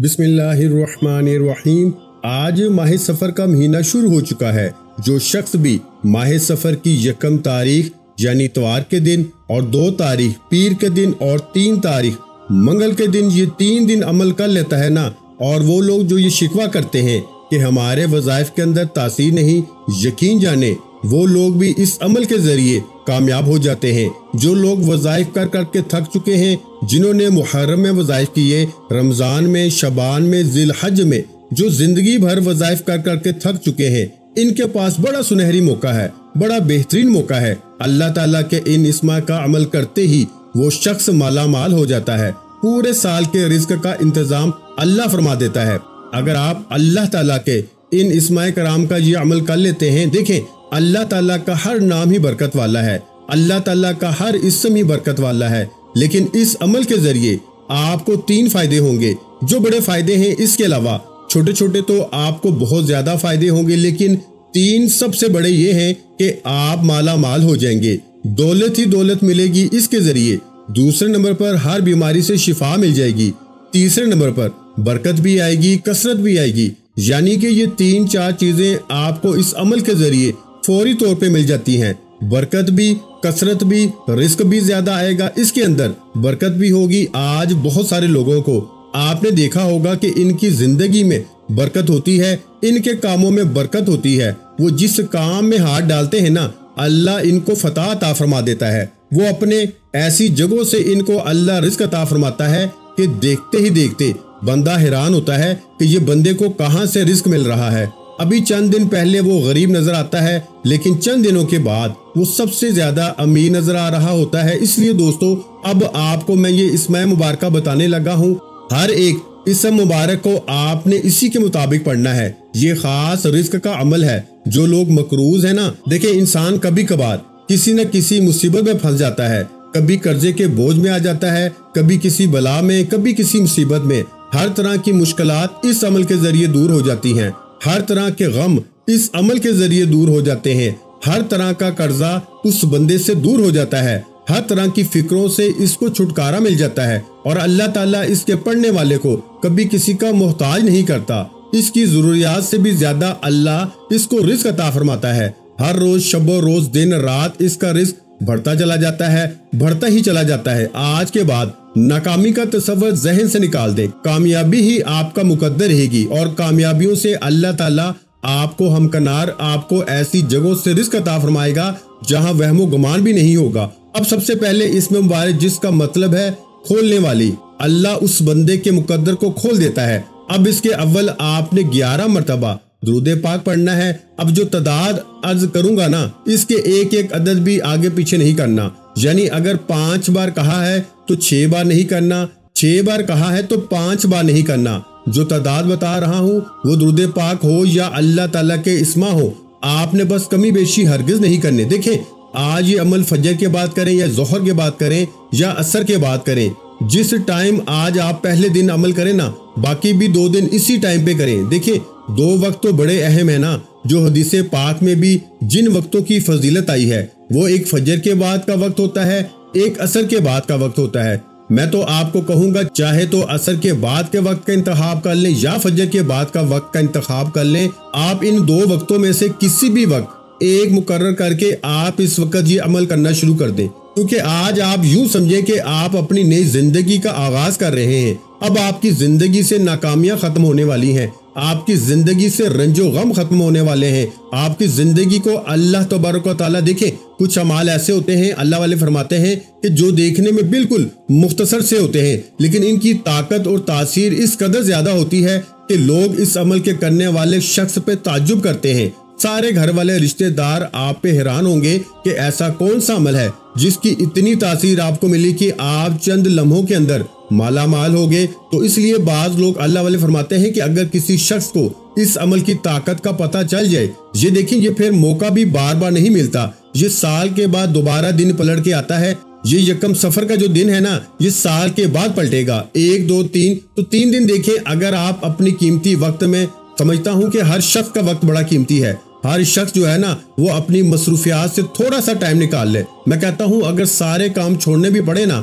بسم اللہ الرحمن الرحیم۔ آج ماہ سفر کا مہینہ شروع ہو چکا ہے۔ جو شخص بھی ماہ سفر کی 1 تاریخ یعنی اتوار کے دن اور 2 تاریخ پیر کے دن اور 3 تاریخ منگل کے دن یہ 3 دن عمل کر لیتا ہے نا، اور وہ لوگ جو یہ شکوہ کرتے ہیں کہ ہمارے وظائف کے اندر تاثیر نہیں، یقین جانے وہ لوگ بھی اس عمل کے ذریعے کامیاب ہو جاتے ہیں۔ جو لوگ وظائف کر کر کے تھک چکے ہیں، جنہوں نے محرم میں وظائف کیے، رمضان میں، شعبان میں، ذی الحج میں، جو زندگی بھر وظائف کر کر کے تھک چکے ہیں، ان کے پاس بڑا سنہری موقع ہے، بڑا بہترین موقع ہے۔ اللہ تعالیٰ کے ان اسماء کا عمل کرتے ہی وہ شخص مالا مال ہو جاتا ہے۔ پورے سال کے رزق کا انتظام اللہ فرما دیتا ہے۔ اگر آپ اللہ تعالیٰ کے ان اسماء کرام کا یہ عمل کر لیتے ہیں، دیکھیں اللہ تعالیٰ کا ہر نام ہی برکت والا ہے، اللہ تعالیٰ کا ہر اسم ہی برکت والا ہے، لیکن اس عمل کے ذریعے آپ کو 3 فائدے ہوں گے۔ جو بڑے فائدے ہیں، اس کے علاوہ چھوٹے چھوٹے تو آپ کو بہت زیادہ فائدے ہوں گے، لیکن 3 سب سے بڑے یہ ہیں کہ آپ مالا مال ہو جائیں گے، دولت ہی دولت ملے گی اس کے ذریعے۔ دوسرے نمبر پر ہر بیماری سے شفا مل جائے گی۔ تیسرے نمبر پر برکت بھی آئے گی، کثرت بھی آئے گی، یعنی کہ یہ 3-4 چیزیں آپ کو اس عمل کے ذریعے فوری طور پہ مل جاتی ہیں۔ برکت بھی، کثرت بھی، رزق بھی زیادہ آئے گا، اس کے اندر برکت بھی ہوگی۔ آج بہت سارے لوگوں کو آپ نے دیکھا ہوگا کہ ان کی زندگی میں برکت ہوتی ہے، ان کے کاموں میں برکت ہوتی ہے، وہ جس کام میں ہاتھ ڈالتے ہیں نا، اللہ ان کو فتح عطا فرما دیتا ہے۔ وہ اپنے ایسی جگہوں سے ان کو اللہ رزق عطا فرماتا ہے کہ دیکھتے ہی دیکھتے بندہ حیران ہوتا ہے کہ یہ بندے کو کہاں سے رزق مل رہا ہے۔ ابھی چند دن پہلے وہ غریب نظر آتا ہے، لیکن چند دنوں کے بعد وہ سب سے زیادہ امیر نظر آ رہا ہوتا ہے۔ اس لیے دوستو، اب آپ کو میں یہ اسماء مبارکہ بتانے لگا ہوں۔ ہر ایک اسم مبارک کو آپ نے اسی کے مطابق پڑھنا ہے۔ یہ خاص رزق کا عمل ہے۔ جو لوگ مقروض ہیں نا، دیکھیں انسان کبھی کبھار کسی نہ کسی مصیبت میں پھنس جاتا ہے، کبھی قرضے کے بوجھ میں آ جاتا ہے، کبھی کسی بلا میں، کبھی کسی مصیبت میں۔ ہر طرح کی مشکلات اس عمل کے ذریعے دور ہو جاتی ہیں، ہر طرح کے غم اس عمل کے ذریعے دور ہو جاتے ہیں، ہر طرح کا قرضہ اس بندے سے دور ہو جاتا ہے، ہر طرح کی فکروں سے اس کو چھٹکارا مل جاتا ہے، اور اللہ تعالیٰ اس کے پڑھنے والے کو کبھی کسی کا محتاج نہیں کرتا۔ اس کی ضروریات سے بھی زیادہ اللہ اس کو رزق عطا فرماتا ہے۔ ہر روز شب و روز دن رات اس کا رزق بڑھتا چلا جاتا ہے، بڑھتا ہی چلا جاتا ہے۔ آج کے بعد ناکامی کا تصور ذہن سے نکال دیں، کامیابی ہی آپ کا مقدر رہے گی، اور کامیابیوں سے اللہ تعالیٰ آپ کو ہمکنار، آپ کو ایسی جگہوں سے رزق عطا فرمائے گا جہاں وہم و گمان بھی نہیں ہوگا۔ اب سب سے پہلے اس میں مبارک جس کا مطلب ہے کھولنے والی، اللہ اس بندے کے مقدر کو کھول دیتا ہے۔ اب اس کے اول آپ نے 11 مرتبہ درود پاک پڑھنا ہے۔ اب جو تعداد عرض کروں گا نا، اس کے ایک ایک عدد بھی آگے پیچھے نہیں کرنا، یعنی اگر 5 بار کہا ہے تو 6 بار نہیں کرنا، 6 بار کہا ہے تو 5 بار نہیں کرنا۔ جو تعداد بتا رہا ہوں وہ درود پاک ہو یا اللہ تعالیٰ کے اسماء ہو، آپ نے بس کمی بیشی ہرگز نہیں کرنے۔ دیکھیں آج یہ عمل فجر کے بعد کریں یا ظہر کے بعد کریں یا عصر کے بعد کریں، جس ٹائم آج آپ پہلے دن عمل کریں نا، باقی بھی 2 دن اسی ٹائم پہ کریں۔ دیکھیں 2 وقت تو بڑے اہم ہیں نا، جو حدیث پاک میں بھی جن وقتوں کی فضیلت آئی ہے، وہ ایک فجر کے بعد کا وقت ہوتا ہے، ایک عصر کے بعد کا وقت ہوتا ہے۔ میں تو آپ کو کہوں گا چاہے تو عصر کے بعد کے وقت کا انتخاب کر لیں یا فجر کے بعد کا وقت کا انتخاب کر لیں۔ آپ ان 2 وقتوں میں سے کسی بھی وقت ایک مقرر کر کے آپ اس وقت یہ عمل کرنا شروع کر دیں، کیونکہ آج آپ یوں سمجھیں کہ آپ اپنی نئی زندگی کا آغاز کر رہے ہیں۔ اب آپ کی زندگی سے ناکامیاں ختم ہونے والی ہیں، آپ کی زندگی سے رنج و غم ختم ہونے والے ہیں، آپ کی زندگی کو اللہ تبارک و تعالیٰ، دیکھیں کچھ اعمال ایسے ہوتے ہیں، اللہ والے فرماتے ہیں کہ جو دیکھنے میں بالکل مختصر سے ہوتے ہیں، لیکن ان کی طاقت اور تاثیر اس قدر زیادہ ہوتی ہے کہ لوگ اس عمل کے کرنے والے شخص پہ تعجب کرتے ہیں۔ سارے گھر والے رشتہ دار آپ پہ حیران ہوں گے کہ ایسا کون سا عمل ہے جس کی اتنی تاثیر آپ کو ملی کہ آپ چند لمحوں کے اندر مالا مال ہو گئے۔ تو اس لیے بعض لوگ اللہ والے فرماتے ہیں کہ اگر کسی شخص کو اس عمل کی طاقت کا پتہ چل جائے، یہ دیکھیں یہ پھر موقع بھی بار بار نہیں ملتا، یہ سال کے بعد دوبارہ دن پلٹ کے آتا ہے۔ یہ 1 سفر کا جو دن ہے نا، یہ سال کے بعد پلٹے گا، 1 2 3 تو 3 دن دیکھیں۔ اگر آپ اپنی قیمتی وقت میں، سمجھتا ہوں کہ ہر شخص کا وقت بڑا قیمتی ہے، ہر شخص جو ہے نا وہ اپنی مصروفیات سے تھوڑا سا ٹائم نکال لے۔ میں کہتا ہوں اگر سارے کام چھوڑنے بھی پڑے نا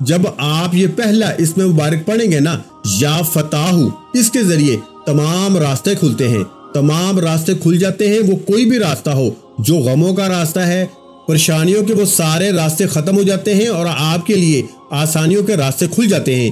جب آپ یہ پہلا اسم مبارک پڑھیں گے نا، یا فتاحو، اس کے ذریعے تمام راستے کھلتے ہیں، تمام راستے کھل جاتے ہیں۔ وہ کوئی بھی راستہ ہو، جو غموں کا راستہ ہے، پریشانیوں کے، وہ سارے راستے ختم ہو جاتے ہیں اور آپ کے لیے آسانیوں کے راستے کھل جاتے ہیں۔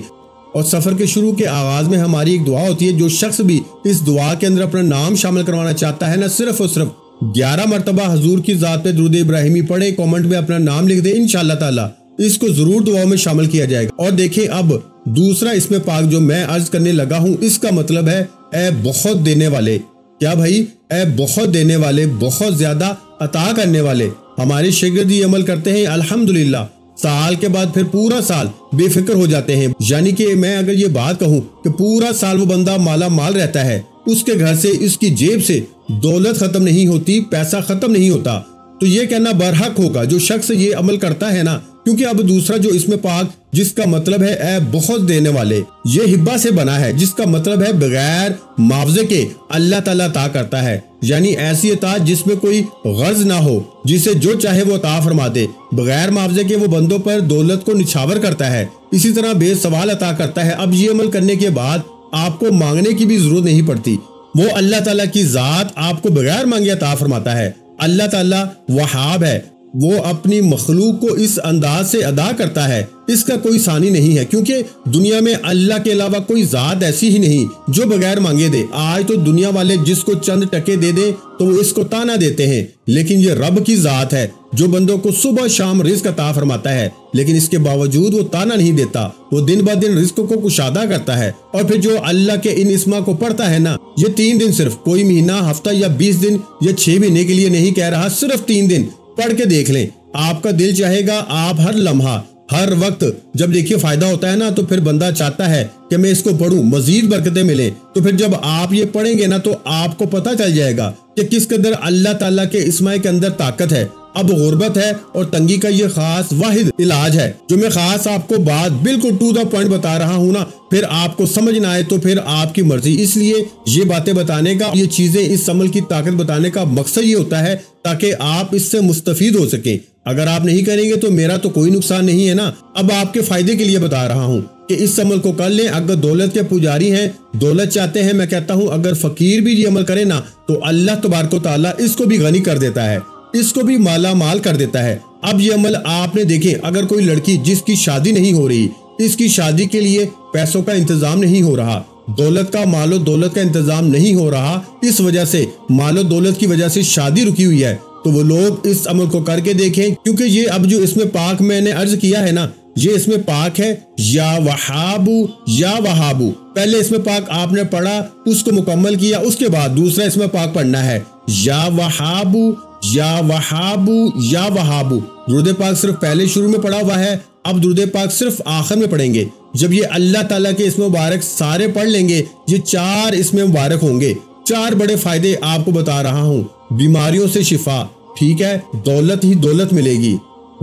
اور سفر کے شروع کے آغاز میں ہماری ایک دعا ہوتی ہے، جو شخص بھی اس دعا کے اندر اپنا نام شامل کروانا چاہتا ہے نا، صرف اور صرف 11 مرتبہ حضور کی ذات پہ درود ابراہیمی پڑھے، کامنٹ میں اپنا نام لکھ دے، انشاءاللہ تعالی اس کو ضرور دعاؤں میں شامل کیا جائے گا۔ اور دیکھیں اب دوسرا اسم پاک جو میں عرض کرنے لگا ہوں، اس کا مطلب ہے اے بہت دینے والے۔ کیا بھائی؟ اے بہت دینے والے، بہت زیادہ عطا کرنے والے۔ ہمارے شاگرد یہ عمل کرتے ہیں الحمدللہ، سال کے بعد پھر پورا سال بے فکر ہو جاتے ہیں۔ یعنی کہ میں اگر یہ بات کہوں کہ پورا سال وہ بندہ مالا مال رہتا ہے، اس کے گھر سے، اس کی جیب سے دولت ختم نہیں ہوتی، پیسہ ختم نہیں ہوتا، تو یہ کہنا برحق ہوگا جو شخص یہ عمل کرتا ہے نا، کیونکہ اب دوسرا جو اسم پاک جس کا مطلب ہے اے بہت دینے والے، یہ ہبہ سے بنا ہے، جس کا مطلب ہے بغیر معاوضے کے اللہ تعالیٰ عطا کرتا ہے۔ یعنی ایسی عطا جس میں کوئی غرض نہ ہو، جسے جو چاہے وہ عطا فرما دے، بغیر معاوضے کے وہ بندوں پر دولت کو نچھاور کرتا ہے، اسی طرح بے سوال عطا کرتا ہے۔ اب یہ عمل کرنے کے بعد آپ کو مانگنے کی بھی ضرورت نہیں پڑتی، وہ اللہ تعالیٰ کی ذات آپ کو بغیر مانگے عطا فرماتا ہے۔ اللہ تعالیٰ وہاب ہے، وہ اپنی مخلوق کو اس انداز سے ادا کرتا ہے، اس کا کوئی ثانی نہیں ہے، کیونکہ دنیا میں اللہ کے علاوہ کوئی ذات ایسی ہی نہیں جو بغیر مانگے دے۔ آج تو دنیا والے جس کو چند ٹکے دے دیں تو وہ اس کو تانا دیتے ہیں، لیکن یہ رب کی ذات ہے جو بندوں کو صبح شام رزق عطا فرماتا ہے، لیکن اس کے باوجود وہ تانا نہیں دیتا، وہ دن بہ دن رزق کو کشادہ کرتا ہے۔ اور پھر جو اللہ کے ان اسما کو پڑھتا ہے نا، یہ 3 دن صرف، کوئی مہینہ، ہفتہ یا 20 دن یا 6 مہینے کے لیے نہیں کہہ رہا، صرف 3 دن پڑھ کے دیکھ لیں، آپ کا دل چاہے گا آپ ہر لمحہ، ہر وقت، جب دیکھیے فائدہ ہوتا ہے نا تو پھر بندہ چاہتا ہے کہ میں اس کو پڑھوں، مزید برکتیں ملیں۔ تو پھر جب آپ یہ پڑھیں گے نا تو آپ کو پتہ چل جائے گا کہ کس قدر اللہ تعالیٰ کے اسماء کے اندر طاقت ہے۔ اب غربت ہے اور تنگی کا یہ خاص واحد علاج ہے، جو میں خاص آپ کو بات بالکل ٹو دا پوائنٹ بتا رہا ہوں نا، پھر آپ کو سمجھ نہ آئے تو پھر آپ کی مرضی۔ اس لیے یہ باتیں بتانے کا، یہ چیزیں، اس عمل کی طاقت بتانے کا مقصد یہ ہوتا ہے تاکہ آپ اس سے مستفید ہو سکیں۔ اگر آپ نہیں کریں گے تو میرا تو کوئی نقصان نہیں ہے نا، اب آپ کے فائدے کے لیے بتا رہا ہوں کہ اس عمل کو کر لیں۔ اگر دولت کے پجاری ہیں، دولت چاہتے ہیں، میں کہتا ہوں اگر فقیر بھی یہ عمل کرے نا تو اللہ تبارک و تعالیٰ اس کو بھی غنی کر دیتا ہے، اس کو بھی مالا مال کر دیتا ہے۔ اب یہ عمل آپ نے دیکھیں، اگر کوئی لڑکی جس کی شادی نہیں ہو رہی، اس کی شادی کے لیے پیسوں کا انتظام نہیں ہو رہا، دولت کا، مال و دولت کا انتظام نہیں ہو رہا، اس وجہ سے مال و دولت کی وجہ سے شادی رکی ہوئی ہے، تو وہ لوگ اس عمل کو کر کے دیکھیں، کیونکہ یہ اب جو اسم پاک میں نے عرض کیا ہے نا، یہ اسم پاک ہے یا وہابو، یا وہابو۔ پہلے اسم پاک آپ نے پڑھا، اس کو مکمل کیا، اس کے بعد دوسرا اسم پاک پڑھنا ہے، یا وہابو، یا وہابو، یا وہابو۔ درود پاک صرف پہلے شروع میں پڑھا ہوا ہے، اب درود پاک صرف آخر میں پڑھیں گے۔ جب یہ اللہ تعالیٰ کے اسم مبارک سارے پڑھ لیں گے، یہ 4 اسم مبارک ہوں گے۔ 4 بڑے فائدے آپ کو بتا رہا ہوں۔ بیماریوں سے شفا، ٹھیک ہے، دولت ہی دولت ملے گی،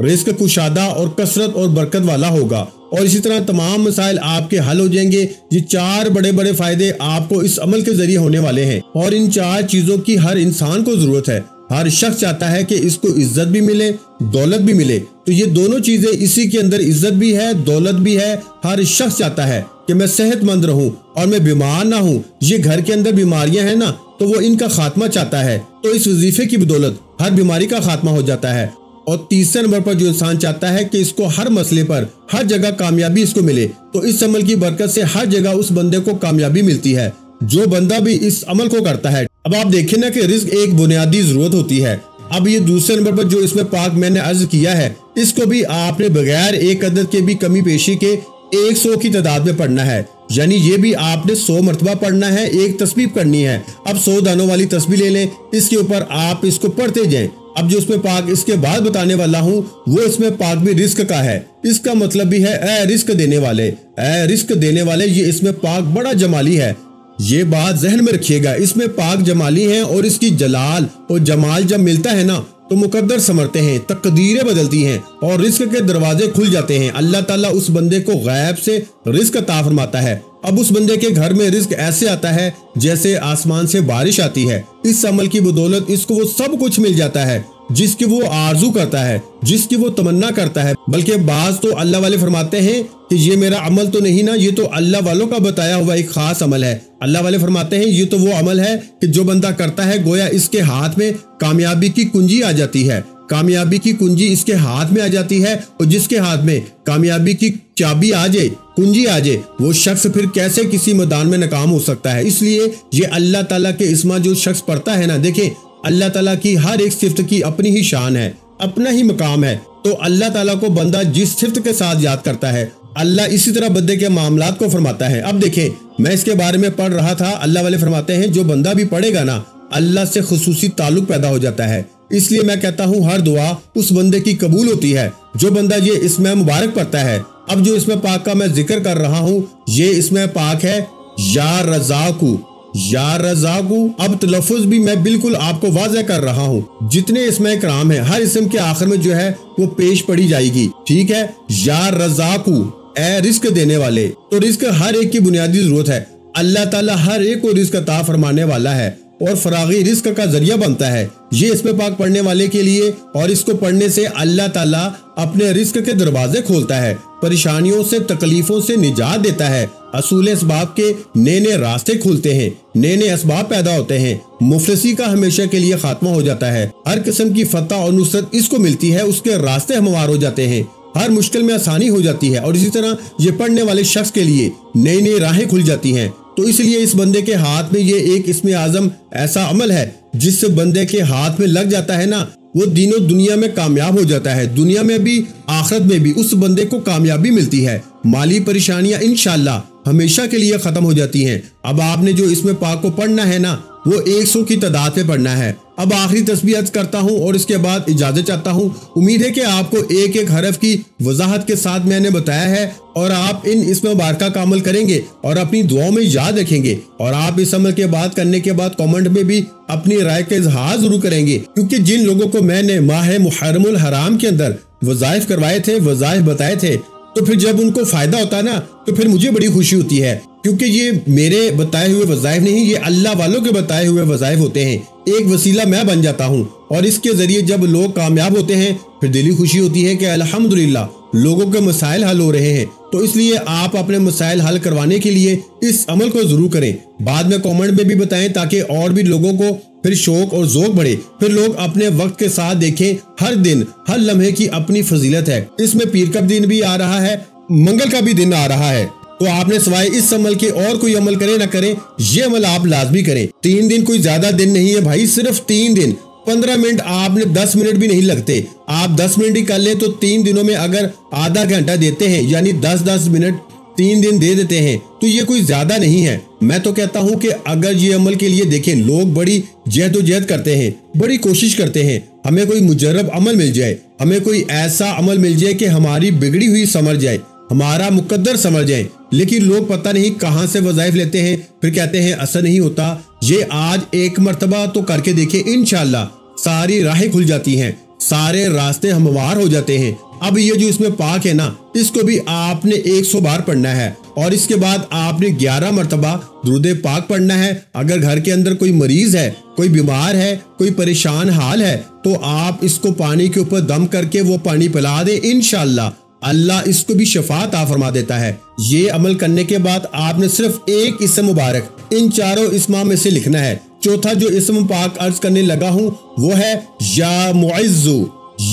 رزق کشادہ اور کثرت اور برکت والا ہوگا، اور اسی طرح تمام مسائل آپ کے حل ہو جائیں گے۔ یہ 4 بڑے بڑے فائدے آپ کو اس عمل کے ذریعے ہونے والے ہیں، اور ان 4 چیزوں کی ہر انسان کو ضرورت ہے۔ ہر شخص چاہتا ہے کہ اس کو عزت بھی ملے، دولت بھی ملے، تو یہ دونوں چیزیں اسی کے اندر، عزت بھی ہے، دولت بھی ہے۔ ہر شخص چاہتا ہے کہ میں صحت مند رہوں اور میں بیمار نہ ہوں۔ یہ گھر کے اندر بیماریاں ہیں نا، تو وہ ان کا خاتمہ چاہتا ہے، تو اس وظیفے کی بدولت ہر بیماری کا خاتمہ ہو جاتا ہے۔ اور تیسرے نمبر پر جو انسان چاہتا ہے کہ اس کو ہر مسئلے پر، ہر جگہ کامیابی اس کو ملے، تو اس عمل کی برکت سے ہر جگہ اس بندے کو کامیابی ملتی ہے، جو بندہ بھی اس عمل کو کرتا ہے۔ اب آپ دیکھیں نا کہ رزق ایک بنیادی ضرورت ہوتی ہے۔ اب یہ دوسرے نمبر پر جو اس میں پاک میں نے عرض کیا ہے، اس کو بھی آپ نے بغیر ایک عدد کے بھی کمی پیشی کے 100 کی تعداد میں پڑھنا ہے، یعنی یہ بھی آپ نے 100 مرتبہ پڑھنا ہے، ایک تسبیح کرنی ہے۔ اب 100 دانوں والی تسبیح لے لیں، اس کے اوپر آپ اس کو پڑھتے جائیں۔ اب جو اس میں پاک اس کے بعد بتانے والا ہوں، وہ اس میں پاک بھی رزق کا ہے، اس کا مطلب بھی ہے اے رزق دینے والے، اے رزق دینے والے۔ یہ اس میں پاک بڑا جمالی ہے، یہ بات ذہن میں رکھیے گا، اس میں پاک جمالی ہے، اور اس کی جلال اور جمال جب ملتا ہے نا تو مقدر سمرتے ہیں، تقدیریں بدلتی ہیں، اور رزق کے دروازے کھل جاتے ہیں۔ اللہ تعالیٰ اس بندے کو غیب سے رزق عطا فرماتا ہے۔ اب اس بندے کے گھر میں رزق ایسے آتا ہے جیسے آسمان سے بارش آتی ہے۔ اس عمل کی بدولت اس کو وہ سب کچھ مل جاتا ہے جس کی وہ آرزو کرتا ہے، جس کی وہ تمنا کرتا ہے۔ بلکہ بعض تو اللہ والے فرماتے ہیں کہ یہ میرا عمل تو نہیں نا، یہ تو اللہ والوں کا بتایا ہوا ایک خاص عمل ہے۔ اللہ والے فرماتے ہیں یہ تو وہ عمل ہے کہ جو بندہ کرتا ہے گویا اس کے ہاتھ میں کامیابی کی کنجی آ جاتی ہے، کامیابی کی کنجی اس کے ہاتھ میں آ جاتی ہے، اور جس کے ہاتھ میں کامیابی کی چابی آ جائے، کنجی آ جائے، وہ شخص پھر کیسے کسی میدان میں ناکام ہو سکتا ہے۔ اس لیے یہ اللہ تعالیٰ کے اسما جو شخص پڑھتا ہے نا، دیکھیں اللہ تعالیٰ کی ہر ایک صفت کی اپنی ہی شان ہے، اپنا ہی مقام ہے۔ تو اللہ تعالیٰ کو بندہ جس صفت کے ساتھ یاد کرتا ہے، اللہ اسی طرح بندے کے معاملات کو فرماتا ہے۔ اب دیکھیں میں اس کے بارے میں پڑھ رہا تھا، اللہ والے فرماتے ہیں جو بندہ بھی پڑھے گا نا، اللہ سے خصوصی تعلق پیدا ہو جاتا ہے۔ اس لیے میں کہتا ہوں ہر دعا اس بندے کی قبول ہوتی ہے جو بندہ یہ اسم مبارک پڑھتا ہے۔ اب جو اسم پاک کا میں ذکر کر رہا ہوں یہ اسم پاک ہے یا رزاقو، یا رزاقو۔ اب تلفظ بھی میں بالکل آپ کو واضح کر رہا ہوں، جتنے اسم اکرام ہیں ہر اسم کے آخر میں جو ہے وہ پیش پڑی جائے گی، ٹھیک ہے۔ یا رزاقو، اے رزق دینے والے۔ تو رزق ہر ایک کی بنیادی ضرورت ہے، اللہ تعالیٰ ہر ایک کو رزق عطا فرمانے والا ہے اور فراغی رزق کا ذریعہ بنتا ہے یہ اسم پاک پڑھنے والے کے لیے، اور اس کو پڑھنے سے اللہ تعالیٰ اپنے رزق کے دروازے کھولتا ہے، پریشانیوں سے تکلیفوں سے نجات دیتا ہے، اصول اسباب کے نئے نئے راستے کھلتے ہیں، نئے نئے اسباب پیدا ہوتے ہیں، مفلسی کا ہمیشہ کے لیے خاتمہ ہو جاتا ہے، ہر قسم کی فتح اور نصرت اس کو ملتی ہے، اس کے راستے ہموار ہو جاتے ہیں، ہر مشکل میں آسانی ہو جاتی ہے، اور اسی طرح یہ پڑھنے والے شخص کے لیے نئی نئی راہیں کھل جاتی ہیں۔ تو اس لیے اس بندے کے ہاتھ میں یہ ایک اسم اعظم ایسا عمل ہے جس سے بندے کے ہاتھ میں لگ جاتا ہے نا، وہ دین و دنیا میں کامیاب ہو جاتا ہے، دنیا میں بھی آخرت میں بھی اس بندے کو کامیابی ملتی ہے، مالی پریشانیاں انشاءاللہ ہمیشہ کے لیے ختم ہو جاتی ہیں۔ اب آپ نے جو اسم پاک کو پڑھنا ہے نا وہ 100 کی تعداد میں پڑھنا ہے۔ اب آخری تسبیح عرض کرتا ہوں اور اس کے بعد اجازت چاہتا ہوں۔ امید ہے کہ آپ کو ایک ایک حرف کی وضاحت کے ساتھ میں نے بتایا ہے، اور آپ ان اسم مبارکہ کا عمل کریں گے اور اپنی دعاؤں میں یاد رکھیں گے، اور آپ اس عمل کے بعد کرنے کے بعد کامنٹ میں بھی اپنی رائے کا اظہار ضرور کریں گے، کیونکہ جن لوگوں کو میں نے ماہ محرم الحرام کے اندر وظائف کروائے تھے، وظائف بتائے تھے، تو پھر جب ان کو فائدہ ہوتا ہے نا تو پھر مجھے بڑی خوشی ہوتی ہے، کیونکہ یہ میرے بتائے ہوئے وظائف نہیں، یہ اللہ والوں کے بتائے ہوئے وظائف ہوتے ہیں۔ ایک وسیلہ میں بن جاتا ہوں، اور اس کے ذریعے جب لوگ کامیاب ہوتے ہیں پھر دلی خوشی ہوتی ہے کہ الحمدللہ لوگوں کے مسائل حل ہو رہے ہیں۔ تو اس لیے آپ اپنے مسائل حل کروانے کے لیے اس عمل کو ضرور کریں، بعد میں کامنٹ میں بھی بتائیں تاکہ اور بھی لوگوں کو پھر شوق اور ذوق بڑھے، پھر لوگ اپنے وقت کے ساتھ دیکھیں ہر دن ہر لمحے کی اپنی فضیلت ہے۔ اس میں پیر کا دن بھی آ رہا ہے، منگل کا بھی دن آ رہا ہے، تو آپ نے سوائے اس عمل کے اور کوئی عمل کریں نہ کریں یہ عمل آپ لازمی کریں۔ 3 دن کوئی زیادہ دن نہیں ہے بھائی، صرف 3 دن 15 منٹ، آپ نے 10 منٹ بھی نہیں لگتے، آپ 10 منٹ ہی کر لیں تو 3 دنوں میں اگر آدھا گھنٹہ دیتے ہیں یعنی 10 منٹ 3 دن دے دیتے ہیں تو یہ کوئی زیادہ نہیں ہے۔ میں تو کہتا ہوں کہ اگر یہ عمل کے لیے دیکھیں لوگ بڑی جہد و جہد کرتے ہیں، بڑی کوشش کرتے ہیں، ہمیں کوئی مجرب عمل مل جائے، ہمیں کوئی ایسا عمل مل جائے کہ ہماری بگڑی ہوئی سمجھ جائے، ہمارا مقدر سمجھ جائیں، لیکن لوگ پتہ نہیں کہاں سے وظائف لیتے ہیں، پھر کہتے ہیں اثر نہیں ہوتا۔ یہ آج ایک مرتبہ تو کر کے دیکھیں، انشاءاللہ ساری راہیں کھل جاتی ہیں، سارے راستے ہموار ہو جاتے ہیں۔ اب یہ جو اس میں پاک ہے نا اس کو بھی آپ نے 100 بار پڑھنا ہے، اور اس کے بعد آپ نے 11 مرتبہ درود پاک پڑھنا ہے۔ اگر گھر کے اندر کوئی مریض ہے، کوئی بیمار ہے، کوئی پریشان حال ہے تو آپ اس کو پانی کے اوپر دم کر کے وہ پانی پلا دیں، انشاءاللہ اللہ اس کو بھی شفا عطا فرما دیتا ہے۔ یہ عمل کرنے کے بعد آپ نے صرف ایک اسم مبارک ان چاروں اسماں میں سے لکھنا ہے۔ چوتھا جو اسم پاک عرض کرنے لگا ہوں وہ ہے یا معزو،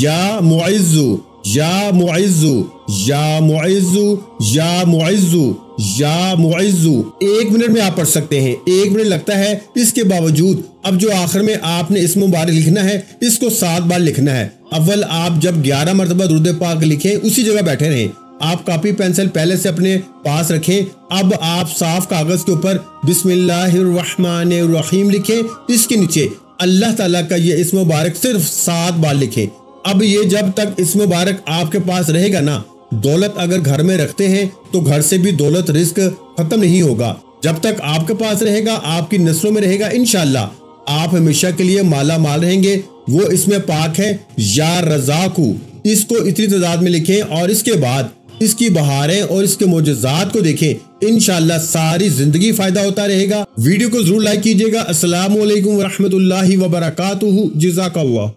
یا معزو، یا معزو، یا معزو، یا معزو، یا معزو۔ 1 منٹ میں آپ پڑھ سکتے ہیں، 1 منٹ لگتا ہے، اس کے باوجود اب جو آخر میں آپ نے اسم مبارک لکھنا ہے اس کو 7 بار لکھنا ہے۔ اول آپ جب 11 مرتبہ درود پاک لکھیں اسی جگہ بیٹھے رہیں، آپ کاپی پینسل پہلے سے اپنے پاس رکھیں۔ اب آپ صاف کاغذ کے اوپر بسم اللہ الرحمن الرحیم لکھیں، اس کے نیچے اللہ تعالیٰ کا یہ اسم مبارک صرف 7 بار لکھیں۔ اب یہ جب تک اسم مبارک آپ کے پاس رہے گا نا، دولت اگر گھر میں رکھتے ہیں تو گھر سے بھی دولت رزق ختم نہیں ہوگا، جب تک آپ کے پاس رہے گا، آپ کی نسلوں میں رہے گا، انشاءاللہ آپ ہمیشہ کے لیے مالا مال رہیں گے۔ وہ اس میں پاک ہے یا رزاقو، اس کو اتنی تعداد میں لکھیں اور اس کے بعد اس کی بہاریں اور اس کے معجزات کو دیکھیں، انشاءاللہ ساری زندگی فائدہ ہوتا رہے گا۔ ویڈیو کو ضرور لائک کیجئے گا۔ السلام علیکم ورحمۃ اللہ وبرکاتہ، جزاک اللہ۔